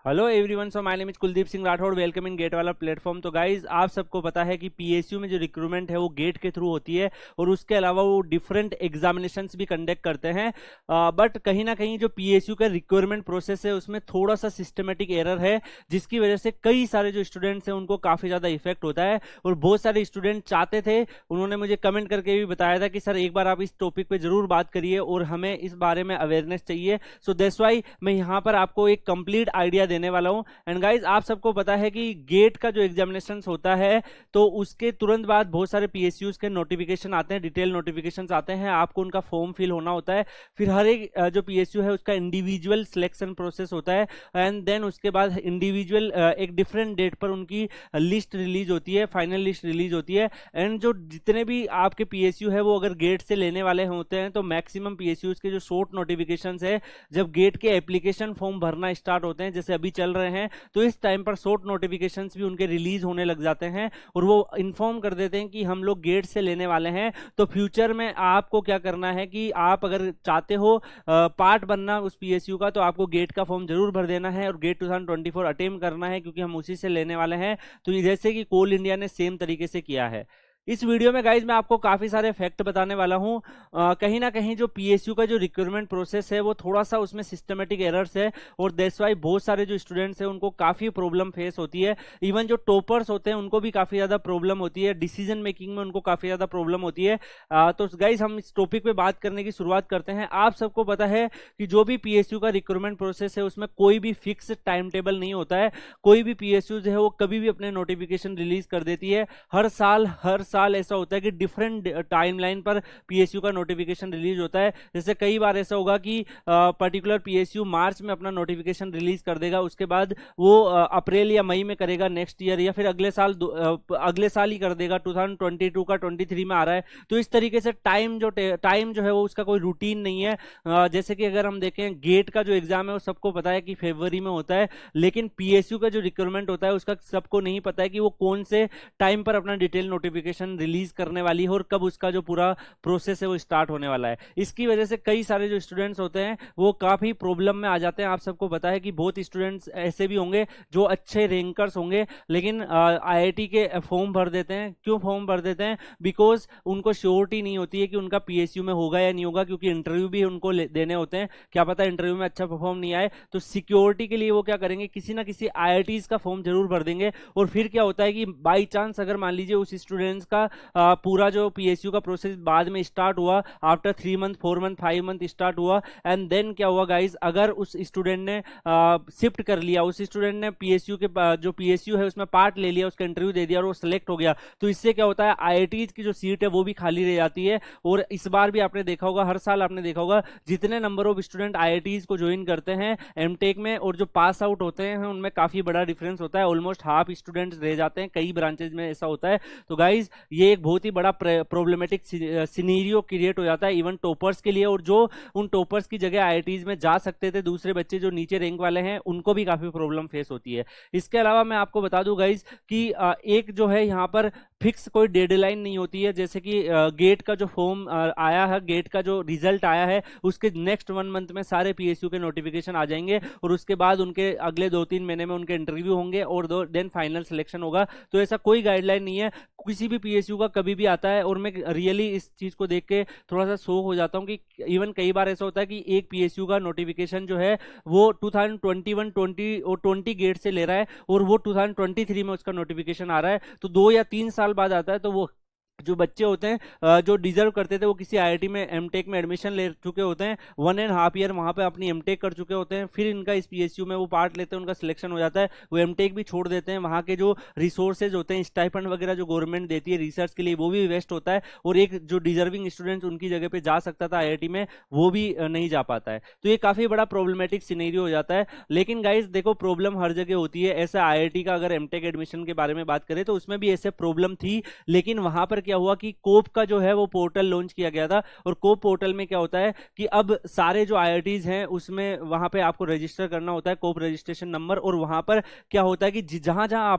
Hello everyone, so my name is Kuldeep Singh Rathore. Welcome in GATE वाला platform. तो guys आप सबको पता है कि पीएसयू में जो रिक्रूटमेंट है वो गेट के थ्रू होती है और उसके अलावा वो डिफरेंट एग्जामिनेशंस भी कंडक्ट करते हैं। बट कहीं ना कहीं जो पीएसयू का रिक्रूटमेंट प्रोसेस है उसमें थोड़ा सा सिस्टमेटिक एरर है, जिसकी वजह से कई सारे जो स्टूडेंट्स हैं उनको काफ़ी ज़्यादा इफेक्ट होता है। और बहुत सारे स्टूडेंट चाहते थे, उन्होंने मुझे कमेंट करके भी बताया था कि सर एक बार आप इस टॉपिक पे जरूर बात करिए और हमें इस बारे में अवेयरनेस चाहिए। सो दैट्स वाई मैं यहाँ पर आपको एक कंप्लीट आइडिया देने वाला हूँ। एंड गाइज आप सबको पता है कि गेट का जो एग्जामिनेशन होता है तो उसके तुरंत बाद बहुत सारे पीएसयूज के नोटिफिकेशन आते हैं, डिटेल नोटिफिकेशन आते हैं, आपको उनका फॉर्म फिल होना होता है। फिर हर एक जो पीएसयू है उसका इंडिविजुअल सिलेक्शन प्रोसेस होता है एंड देन उसके बाद इंडिविजुअल एक डिफरेंट डेट पर उनकी लिस्ट रिलीज होती है, फाइनल लिस्ट रिलीज होती है। एंड जो जितने भी आपके पीएसयू है वो अगर गेट से लेने वाले होते हैं तो मैक्सिमम पीएसयूज के जो शॉर्ट नोटिफिकेशन है, जब गेट के एप्लीकेशन फॉर्म भरना स्टार्ट होते हैं, जैसे अभी चल रहे हैं, तो इस टाइम पर शॉर्ट नोटिफिकेशंस भी उनके रिलीज होने लग जाते हैं और वो इन्फॉर्म कर देते हैं कि हम लोग गेट से लेने वाले हैं। तो फ्यूचर में आपको क्या करना है कि आप अगर चाहते हो पार्ट बनना उस पीएसयू का, तो आपको गेट का फॉर्म जरूर भर देना है और गेट 2024 अटेम्प्ट करना है, क्योंकि हम उसी से लेने वाले हैं। तो जैसे कि कोल इंडिया ने सेम तरीके से किया है। इस वीडियो में गाइज मैं आपको काफी सारे फैक्ट बताने वाला हूं। कहीं ना कहीं जो पीएसयू का जो रिक्रूटमेंट प्रोसेस है वो थोड़ा सा उसमें सिस्टमेटिक एरर्स है और दैट्स वाई बहुत सारे जो स्टूडेंट्स हैं उनको काफी प्रॉब्लम फेस होती है। इवन जो टॉपर्स होते हैं उनको भी काफी ज्यादा प्रॉब्लम होती है, डिसीजन मेकिंग में उनको काफी ज्यादा प्रॉब्लम होती है। तो गाइज हम इस टॉपिक पे बात करने की शुरुआत करते हैं। आप सबको पता है कि जो भी पीएसयू का रिक्रूटमेंट प्रोसेस है उसमें कोई भी फिक्स टाइम टेबल नहीं होता है। कोई भी पीएसयू जो है वो कभी भी अपने नोटिफिकेशन रिलीज कर देती है। हर साल ऐसा होता है कि डिफरेंट टाइमलाइन पर पीएसयू का नोटिफिकेशन रिलीज होता है। जैसे कई बार ऐसा होगा कि पर्टिकुलर पीएसयू मार्च में अपना नोटिफिकेशन रिलीज कर देगा, उसके बाद वो अप्रैल या मई में करेगा नेक्स्ट ईयर, या फिर अगले साल ही कर देगा। 2022 का 23 में आ रहा है। तो इस तरीके से टाइम जो है वो उसका कोई रूटीन नहीं है। जैसे कि अगर हम देखें गेट का जो एग्जाम है वो सबको पता है कि फरवरी में होता है, लेकिन पीएसयू का जो रिक्रूटमेंट होता है उसका सबको नहीं पता है कि वो कौन से टाइम पर अपना डिटेल नोटिफिकेशन रिलीज करने वाली है और कब उसका जो पूरा प्रोसेस है वो स्टार्ट होने वाला है। इसकी वजह से कई सारे जो स्टूडेंट्स होते हैं वो काफी प्रॉब्लम में आ जाते हैं। आप सबको पता है कि बहुत स्टूडेंट्स ऐसे भी होंगे जो अच्छे रैंकर्स होंगे, लेकिन आईआईटी के फॉर्म भर देते हैं। क्यों फॉर्म भर देते हैं? बिकॉज उनको श्योरिटी नहीं होती है कि उनका पीएसयू में होगा या नहीं होगा, क्योंकि इंटरव्यू भी उनको देने होते हैं। क्या पता इंटरव्यू में अच्छा परफॉर्म नहीं आए, तो सिक्योरिटी के लिए वो क्या करेंगे, किसी ना किसी आईआईटीज का फॉर्म जरूर भर देंगे। और फिर क्या होता है कि बाई चांस अगर मान लीजिए उस स्टूडेंट्स का पूरा जो पीएसयू का प्रोसेस बाद में स्टार्ट हुआ, after 3 month 4 month 5 month start हुआ, एंड देन क्या हुआ गाइज, अगर उस स्टूडेंट ने शिफ्ट कर लिया, उस स्टूडेंट ने पीएसयू के जो पीएसयू है उसमें पार्ट ले लिया, उसका इंटरव्यू दे दिया और वो सिलेक्ट हो गया, तो इससे क्या होता है, आईआईटीज की जो सीट है वो भी खाली रह जाती है। और इस बार भी आपने देखा होगा, हर साल आपने देखा होगा, जितने नंबर ऑफ स्टूडेंट आईआईटीज को ज्वाइन करते हैं एमटेक में और जो पास आउट होते हैं उनमें काफी बड़ा डिफरेंस होता है। ऑलमोस्ट हाफ स्टूडेंट्स रह जाते हैं, कई ब्रांचेज में ऐसा होता है। तो गाइज ये एक बहुत ही बड़ा प्रॉब्लमेटिक सिनेरियो क्रिएट हो जाता है इवन टॉपर्स के लिए। और जो उन टॉपर्स की जगह आईआईटीज में जा सकते थे, दूसरे बच्चे जो नीचे रैंक वाले हैं, उनको भी काफी प्रॉब्लम फेस होती है। इसके अलावा मैं आपको बता दूं गाइज कि एक जो है यहाँ पर फिक्स कोई डेडलाइन नहीं होती है। जैसे कि गेट का जो फॉर्म आया है, गेट का जो रिजल्ट आया है, उसके नेक्स्ट 1 मंथ में सारे पीएसयू के नोटिफिकेशन आ जाएंगे और उसके बाद उनके अगले 2-3 महीने में उनके इंटरव्यू होंगे और देन फाइनल सिलेक्शन होगा। तो ऐसा कोई गाइडलाइन नहीं है, किसी भी पीएसयू का कभी भी आता है। और मैं रियली इस चीज को देख के थोड़ा सा शॉक हो जाता हूँ कि इवन कई बार ऐसा होता है कि एक पीएसयू का नोटिफिकेशन जो है वो 2021 20 और 20 गेट से ले रहा है और वो 2023 में उसका नोटिफिकेशन आ रहा है। तो 2 या 3 साल बाद आता है। तो वो जो बच्चे होते हैं जो डिजर्व करते थे, वो किसी आईआईटी में एमटेक में एडमिशन ले चुके होते हैं, 1.5 ईयर वहां पे अपनी एमटेक कर चुके होते हैं, फिर इनका इस पीएसयू में वो पार्ट लेते हैं, उनका सिलेक्शन हो जाता है, वो एमटेक भी छोड़ देते हैं। वहां के जो रिसोर्सेज होते हैं, स्टाइपेंड वगैरह जो गवर्नमेंट देती है रिसर्च के लिए, वो भी वेस्ट होता है और एक जो डिजर्विंग स्टूडेंट उनकी जगह पे जा सकता था आईआईटी में, वो भी नहीं जा पाता है। तो ये काफी बड़ा प्रॉब्लमेटिक सिनेरियो हो जाता है। लेकिन गाइज देखो, प्रॉब्लम हर जगह होती है। ऐसा आईआईटी का अगर एमटेक एडमिशन के बारे में बात करें तो उसमें भी ऐसे प्रॉब्लम थी, लेकिन वहां पर क्या हुआ कि कोप का जो है वो पोर्टल लॉन्च किया गया था, और कोप पोर्टल में क्या होता है कि अब सारे जो आईआईटीज हैं उसमें वहां पे आपको रजिस्टर करना होता है, कोप रजिस्ट्रेशन नंबर, और वहां पर क्या होता है कि जहां जहां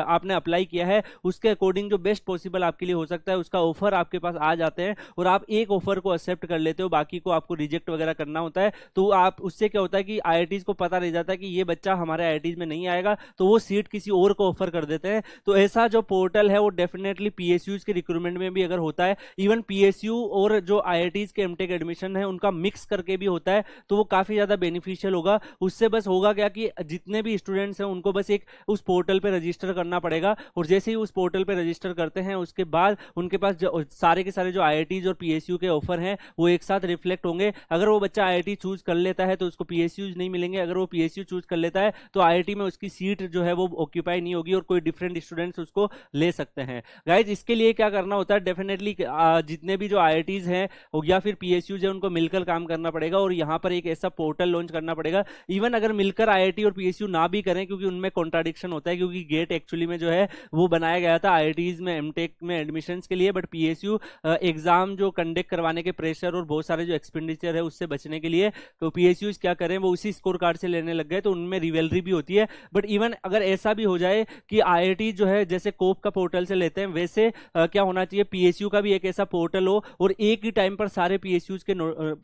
आपने अप्लाई किया है उसके अकॉर्डिंग जो बेस्ट पॉसिबल आपके लिए हो सकता है उसका ऑफर आपके पास आ जाते हैं, और आप एक ऑफर को एक्सेप्ट कर लेते हो, बाकी को आपको रिजेक्ट वगैरह करना होता है। तो आप उससे क्या होता है कि आईआईटीज को पता रह जाता है कि ये बच्चा हमारे आईआईटीज में नहीं आएगा, तो वो सीट किसी और को ऑफर कर देते हैं। तो ऐसा जो पोर्टल है वो डेफिनेटली पीएसयूज के रिक्रूटमेंट में भी अगर होता है, इवन पीएसयू और जो आईआईटीज के एमटेक एडमिशन है उनका मिक्स करके भी होता है, तो वो काफी ज्यादा बेनिफिशियल होगा। उससे बस होगा क्या कि जितने भी स्टूडेंट्स हैं उनको बस एक उस पोर्टल पे रजिस्टर करना पड़ेगा, और जैसे ही उस पोर्टल पे रजिस्टर करते हैं उसके बाद उनके पास सारे के सारे जो आईआईटीज और पीएसयू के ऑफर हैं वो एक साथ रिफ्लेक्ट होंगे। अगर वो बच्चा आईआईटी चूज कर लेता है तो उसको पीएसयू नहीं मिलेंगे, अगर वो पीएसयू चूज कर लेता है तो आईआईटी में उसकी सीट जो है वो ऑक्यूपाई नहीं होगी और कोई डिफरेंट स्टूडेंट्स उसको ले सकते हैं। गाइज इसके लिए क्या करना होता है, डेफिनेटली जितने भी जो आईआईटीज हैं या फिर पीएसयूज है उनको मिलकर काम करना पड़ेगा, और यहाँ पर एक ऐसा पोर्टल लॉन्च करना पड़ेगा। इवन अगर मिलकर आईआईटी और पीएसयू ना भी करें, क्योंकि उनमें कॉन्ट्राडिक्शन होता है, क्योंकि गेट एक्चुअली में जो है वो बनाया गया था आईआईटीज में एमटेक में एडमिशन के लिए, बट पीएसयू एग्जाम जो कंडक्ट करवाने के प्रेशर और बहुत सारे जो एक्सपेंडिचर है उससे बचने के लिए, तो पीएसयू क्या करें वो उसी स्कोर कार्ड से लेने लग गए, तो उनमें रिवेलरी भी होती है। बट इवन अगर ऐसा भी हो जाए कि आईआईटी जो है जैसे कोप का पोर्टल से लेते हैं, वैसे क्या होना चाहिए, पीएसयू का भी एक ऐसा पोर्टल हो और एक ही टाइम पर सारे पीएसयूज के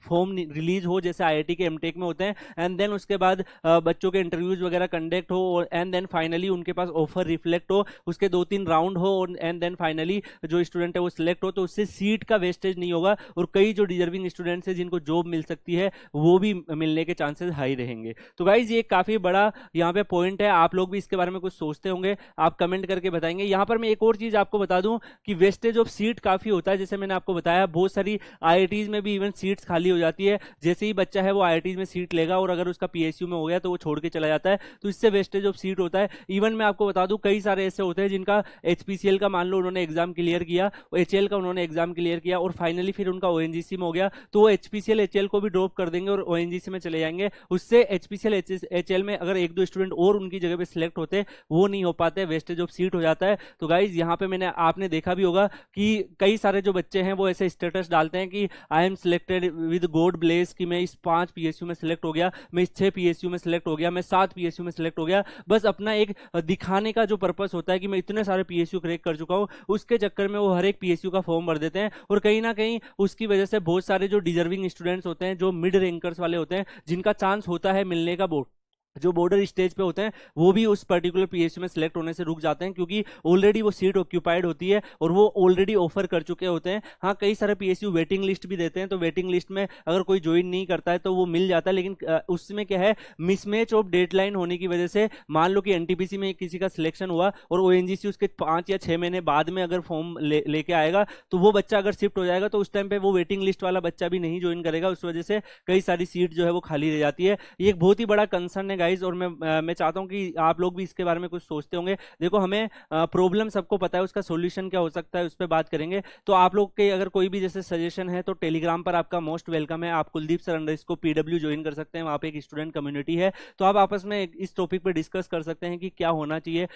फॉर्म रिलीज हो जैसे आईआईटी के एमटेक में होते हैं, एंड देन उसके बाद बच्चों के इंटरव्यूज वगैरह कंडक्ट हो, एंड देन फाइनली उनके पास ऑफर रिफ्लेक्ट हो, उसके 2-3 राउंड हो, एंड देन फाइनली जो स्टूडेंट है वो सिलेक्ट हो, तो उससे सीट का वेस्टेज नहीं होगा, और कई जो डिजर्विंग स्टूडेंट्स हैं जिनको जॉब मिल सकती है वो भी मिलने के चांसेस हाई रहेंगे। तो गाइज ये काफी बड़ा यहाँ पे पॉइंट है, आप लोग भी इसके बारे में कुछ सोचते होंगे, आप कमेंट करके बताएंगे। यहाँ पर मैं एक और चीज आपको बता दूं कि वेस्टेज ऑफ सीट काफी होता है, जैसे मैंने आपको बताया बहुत सारी आईआईटीज में भी इवन सीट्स खाली हो जाती है, जैसे ही बच्चा है वो आईआईटीज में सीट लेगा और अगर उसका पीएसयू में हो गया तो वो छोड़ के चला जाता है, तो इससे वेस्टेज ऑफ सीट होता है। इवन मैं आपको बता दूं कई सारे ऐसे होते हैं जिनका एचपीसीएल का मान लो उन्होंने एग्जाम क्लियर किया, एचएल का उन्होंने एग्जाम क्लियर किया और फाइनली फिर उनका ओएनजीसी में हो गया, तो वो एचपीसीएल एचएल को भी ड्रॉप कर देंगे और ओएनजीसी में चले जाएंगे। उससे एचपीसीएल एचएल में अगर 1-2 स्टूडेंट और उनकी जगह पे सिलेक्ट होते वो नहीं हो पाते, वेस्टेज ऑफ सीट हो जाता है। तो गाइज यहाँ पे आपने देखा भी होगा कि कई सारे जो बच्चे हैं वो ऐसे स्टेटस डालते हैं कि I am selected with God bless, कि मैं इस 5 पीएसयू में सिलेक्ट हो गया, मैं इस 6 पीएसयू में सिलेक्ट हो गया, मैं 7 पीएसयू में सिलेक्ट हो गया। बस अपना एक दिखाने का जो पर्पस होता है कि मैं इतने सारे पीएसयू क्रैक कर चुका हूं, उसके चक्कर में वो हर एक पीएसयू का फॉर्म भर देते हैं, और कहीं ना कहीं उसकी वजह से बहुत सारे जो डिजर्विंग स्टूडेंट्स होते हैं, जो मिड रैंकर्स वाले होते हैं, जिनका चांस होता है मिलने का, बोर्ड जो बॉर्डर स्टेज पे होते हैं वो भी उस पर्टिकुलर पीएसयू में सिलेक्ट होने से रुक जाते हैं, क्योंकि ऑलरेडी वो सीट ऑक्यूपाइड होती है और वो ऑलरेडी ऑफर कर चुके होते हैं। हाँ, कई सारे पीएसयू वेटिंग लिस्ट भी देते हैं, तो वेटिंग लिस्ट में अगर कोई ज्वाइन नहीं करता है तो वो मिल जाता है, लेकिन उसमें क्या है, मिसमैच ऑफ डेडलाइन होने की वजह से मान लो कि एनटीपीसी में किसी का सिलेक्शन हुआ और ओएनजीसी उसके 5 या 6 महीने बाद में अगर फॉर्म लेके आएगा, तो वो बच्चा अगर शिफ्ट हो जाएगा तो उस टाइम पे वो वेटिंग लिस्ट वाला बच्चा भी नहीं ज्वाइन करेगा, उस वजह से कई सारी सीट जो है वो खाली रह जाती है। ये एक बहुत ही बड़ा कंसर्न है गाइज, और मैं चाहता हूं कि आप लोग भी इसके बारे में कुछ सोचते होंगे। देखो, हमें प्रॉब्लम सबको पता है, उसका सॉल्यूशन क्या हो सकता है उस पर बात करेंगे। तो आप लोग के अगर कोई भी जैसे सजेशन है तो टेलीग्राम पर आपका मोस्ट वेलकम है, आप Kuldeep sir underscore PW join कर सकते हैं, वहां पे एक स्टूडेंट कम्युनिटी है, तो आप आपस में इस टॉपिक पर डिस्कस कर सकते हैं कि क्या होना चाहिए।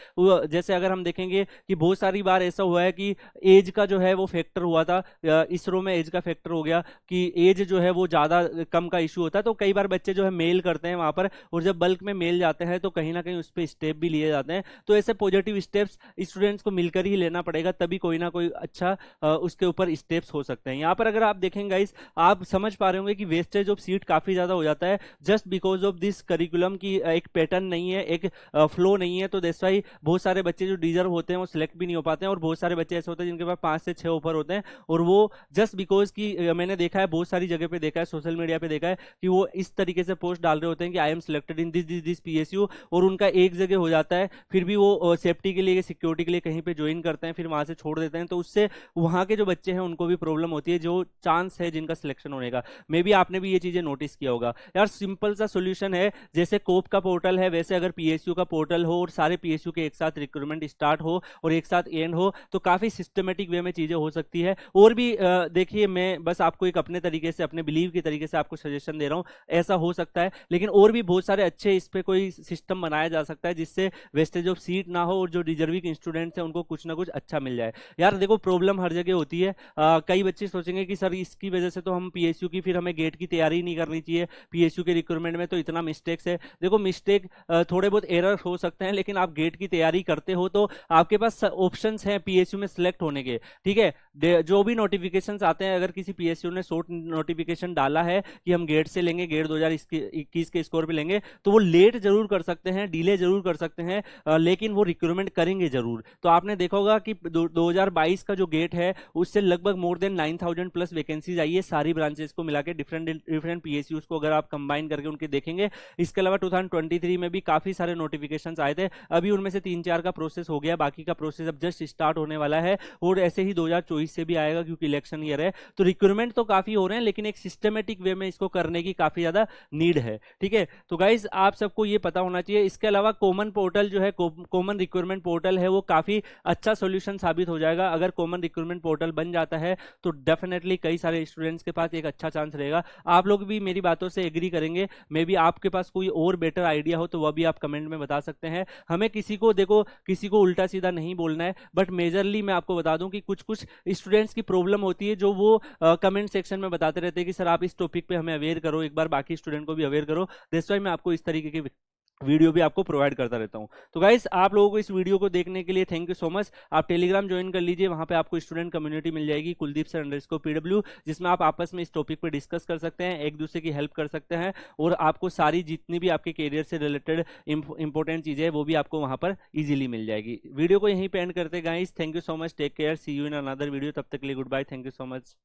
जैसे अगर हम देखेंगे कि बहुत सारी बार ऐसा हुआ है कि एज का जो है वो फैक्टर हुआ था, इसरो में एज का फैक्टर हो गया कि एज जो है वो ज्यादा कम का इशू होता है, तो कई बार बच्चे जो है मेल करते हैं वहां पर, और जब बल्क में मेल जाते हैं तो कहीं ना कहीं उस पर स्टेप भी लिए जाते हैं। तो ऐसे पॉजिटिव स्टेप्स स्टूडेंट्स को मिलकर ही लेना पड़ेगा, तभी कोई ना कोई अच्छा उसके ऊपर स्टेप्स हो सकते हैं। यहाँ पर अगर आप देखेंगे गाइस, आप समझ पा रहे होंगे कि वेस्टेज ऑफ सीट काफी ज्यादा हो जाता है just because of this curriculum की एक पैटर्न नहीं है, एक फ्लो नहीं है, तो दैट्स व्हाई बहुत सारे बच्चे जो डिजर्व होते हैं वो सिलेक्ट भी नहीं हो पाते हैं, और बहुत सारे बच्चे ऐसे होते हैं जिनके पास 5 से 6 ऑफर होते हैं, और वो जस्ट बिकॉज की मैंने देखा है, बहुत सारी जगह पे देखा है, सोशल मीडिया पे देखा है कि वो इस तरीके से पोस्ट डाल रहे होते हैं कि I am selected in this PSU, और उनका एक जगह हो जाता है, फिर भी वो सेफ्टी के लिए, सिक्योरिटी के लिए कहीं पे ज्वाइन करते हैं, फिर वहां से छोड़ देते हैं, तो उससे वहां के जो बच्चे हैं उनको भी प्रॉब्लम होती है, जो चांस है जिनका सिलेक्शन होने का। मे बी आपने भी ये चीजें नोटिस किया होगा यार। सिंपल सा सोल्यूशन है, जैसे कोप का पोर्टल है वैसे अगर पीएसयू का पोर्टल हो और सारे पीएसयू के एक साथ रिक्रूटमेंट स्टार्ट हो और एक साथ एंड हो, तो काफी सिस्टमेटिक वे में चीजें हो सकती है। और भी देखिए, मैं बस आपको एक अपने तरीके से, अपने बिलीव के तरीके से आपको सजेशन दे रहा हूं, ऐसा हो सकता है, लेकिन और भी बहुत सारे अच्छे इस पे कोई सिस्टम बनाया जा सकता है जिससे वेस्टेज ऑफ सीट ना हो और जो रिजर्विंग स्टूडेंट्स हैं उनको कुछ ना कुछ अच्छा मिल जाए। यार देखो प्रॉब्लम हर जगह होती है। कई बच्चे सोचेंगे कि सर इसकी वजह से तो हम पीएसयू की फिर हमें गेट की तैयारी नहीं करनी चाहिए, पीएसयू के रिक्रूटमेंट में तो इतना मिस्टेक्स है। देखो मिस्टेक थोड़े बहुत एरर हो सकते हैं, लेकिन आप गेट की तैयारी करते हो तो आपके पास ऑप्शंस हैं पीएसयू में सिलेक्ट होने के। ठीक है, जो भी नोटिफिकेशंस आते हैं, अगर किसी पीएसयू ने शॉर्ट नोटिफिकेशन डाला है कि हम गेट से लेंगे, गेट 2021 के स्कोर पे लेंगे, तो वो लेट जरूर कर सकते हैं, डिले जरूर कर सकते हैं, लेकिन वो रिक्रूटमेंट करेंगे जरूर। तो आपने देखा होगा कि 2022 का जो गेट है उससे लगभग मोर देन 9000 प्लस वैकेंसीज आई है सारी ब्रांचेस को मिला के, डिफरेंट डिफरेंट पीएसयूज को अगर आप कंबाइन करके उनके देखेंगे। इसके अलावा 2023 में भी काफी सारे नोटिफिकेशंस आए थे, अभी उनमें से 3-4 का प्रोसेस हो गया, बाकी का प्रोसेस अब जस्ट स्टार्ट होने वाला है, और ऐसे ही 2024 से भी आएगा क्योंकि इलेक्शन ईयर है। तो रिक्रूटमेंट तो काफी हो रहे हैं, लेकिन एक सिस्टमेटिक वे में इसको करने की काफी ज्यादा नीड है। ठीक है, तो गाइज आप सबको ये पता होना चाहिए। इसके अलावा कॉमन पोर्टल जो है, कॉमन रिक्रूटमेंट पोर्टल है, वो काफी अच्छा सोल्यूशन साबित हो जाएगा। अगर कॉमन रिक्रूटमेंट पोर्टल बन जाता है तो डेफिनेटली कई सारे स्टूडेंट्स के पास एक अच्छा चांस रहेगा। आप लोग भी मेरी बातों से एग्री करेंगे, मे बी आपके पास कोई और बेटर आइडिया हो तो वह भी आप कमेंट में बता सकते हैं। हमें किसी को देखो, किसी को उल्टा सीधा नहीं बोलना है, बट मेजरली मैं आपको बता दूं कि कुछ कुछ स्टूडेंट्स की प्रॉब्लम होती है जो वो कमेंट सेक्शन में बताते रहते हैं कि सर आप इस टॉपिक पे हमें अवेयर करो, एक बार बाकी स्टूडेंट को भी अवेयर करो। दैट्स व्हाई मैं आपको इस तरीके की वीडियो भी आपको प्रोवाइड करता रहता हूं। तो गाइस आप लोगों को इस वीडियो को देखने के लिए थैंक यू सो मच। आप टेलीग्राम ज्वाइन कर लीजिए, वहां पे आपको स्टूडेंट कम्युनिटी मिल जाएगी कुलदीप सर अंडरस्कोर पीडब्ल्यू, जिसमें आप आपस में इस टॉपिक पे डिस्कस कर सकते हैं, एक दूसरे की हेल्प कर सकते हैं, और आपको सारी जितनी भी आपके करियर से रिलेटेड इंपॉर्टेंट चीजें हैं वो भी आपको वहां पर इजीली मिल जाएगी। वीडियो को यहीं पे एंड करते हैं guys, thank you so much, take care, see you in another video, तब तक के लिए goodbye, thank you so much.